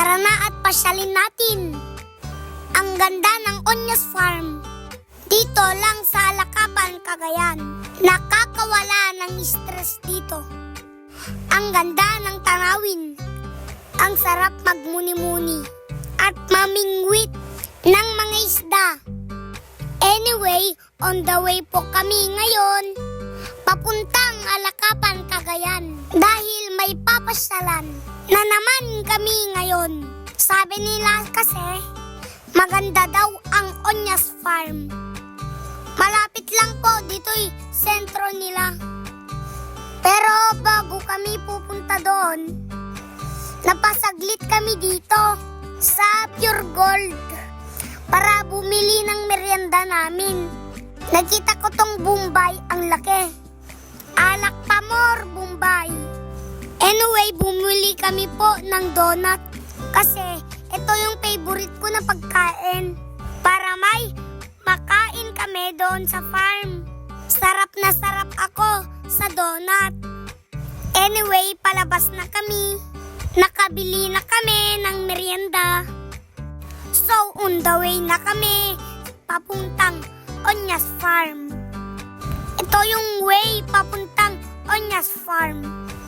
Tara na at pasyalin natin. Ang ganda ng Onyas Farm. Dito lang sa Alakapan, Cagayan. Nakakawala ng stress dito. Ang ganda ng tanawin. Ang sarap magmuni-muni at mamingwit ng mga isda. Anyway, on the way po kami ngayon papuntang Alakapan, Cagayan. Dahil may papasyalan na naman kami ngayon. Sabi nila kasi maganda daw ang Onyas Farm. Malapit lang po dito'y sentro nila. Pero bago kami pupunta doon, napasaglit kami dito sa Pure Gold para bumili ng merienda namin. Nakita ko tong Bombay, ang laki. Alak Pamor, Bombay. Anyway, bumili kami po ng donut kasi ito yung favorite ko na pagkain para may makain kami doon sa farm. Sarap na sarap ako sa donut. Anyway, palabas na kami. Nakabili na kami ng merienda. So, on the way na kami papuntang Onyas Farm. Ito yung way papuntang Onyas Farm.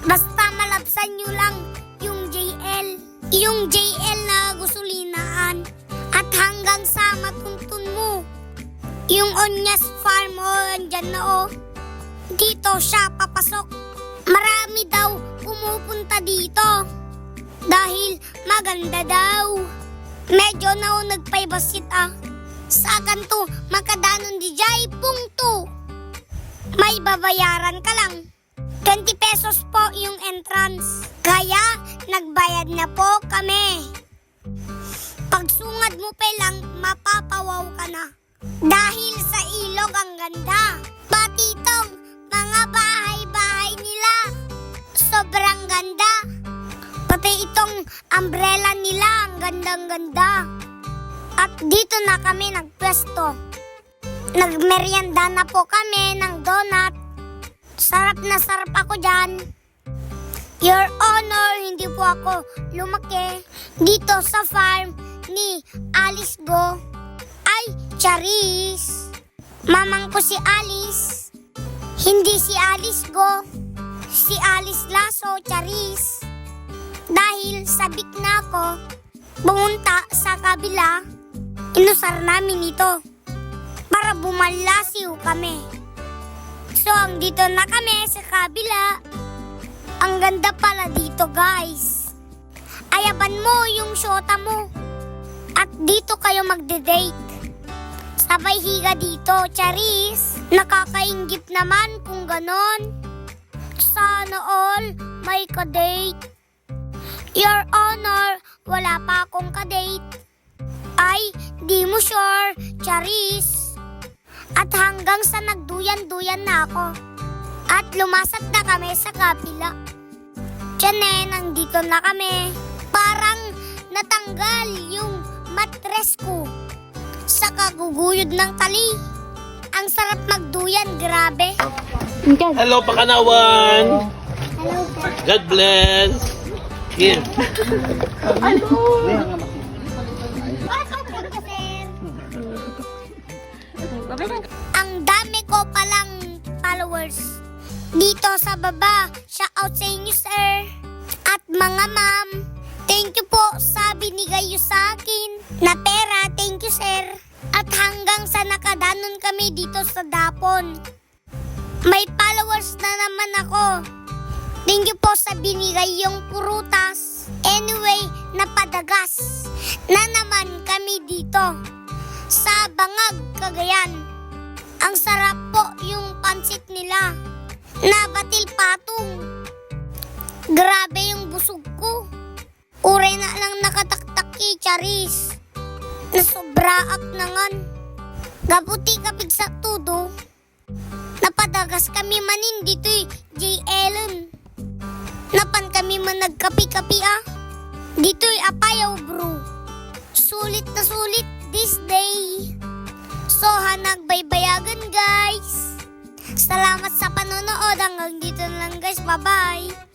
Basta malabsan nyo lang yung JL. Yung JL na gusulinaan. At hanggang sa matuntun mo. Yung Onyas Farm, andyan na dito siya papasok. Marami daw pumupunta dito. Dahil maganda daw. Medyo na nagpaybasit Sa ganto, makadanon di jay pungto. May babayaran ka lang. 20 pesos po yung entrance. Kaya, nagbayad na po kami. Pagsungad mo pa lang, mapapawaw ka na. Dahil sa ilog ang ganda. Pati itong mga bahay-bahay nila. Sobrang ganda. Pati itong umbrella nila, ang gandang-ganda. At dito na kami nagpwesto. Nagmerienda na po kami ng donut. Sarap na sarap ako dyan. Your Honor, hindi po ako lumaki dito sa farm ni Alice Go. Ay, Charis. Mamang ko si Alice. Hindi si Alice Go. Si Alice Lasso, Charis. Dahil sabik na ako, pumunta sa kabila, inusar namin ito para bumalasiw kami. So, dito na kami sa kabila. Ang ganda pala dito, guys. Ayaban mo yung syota mo. At dito kayo magde-date. Sabay higa dito, Charis. Nakakaingip naman kung ganon. Sana all may ka-date. Your Honor, wala pa akong ka-date. Ay, di mo sure, Charis. At hanggang sa nagduyan-duyan na ako. At lumasad na kami sa kabila. Tiyan nandito na kami. Parang natanggal yung matres ko sa kaguguyod ng tali. Ang sarap magduyan, grabe. Hello, Pakanawan. Hello, God bless. Here. Ang dami ko palang followers dito sa baba. Shout out sa inyo, sir. At mga ma'am, thank you po sa binigay nyo sa akin na pera. Thank you, sir. At hanggang sa nakadanon kami dito sa Dapon. May followers na naman ako. Thank you po sa binigay yung purutas. Anyway, napadagas na naman kami dito sa Bangag, Cagayan. Ang sarap po yung pansit nila na batil patong. Grabe yung busog ko. Ure na lang nakataktak Charis. Nasobraak nangan. Gabuti kapig sa tudo. Napadagas kami manin dito'y J. Ellen. Napan kami man nagkapi-kapi Dito'y apayaw bro. Sulit na sulit this day. So nagbaybayagan guys. Salamat sa panonood. Hanggang dito na lang guys. Bye bye.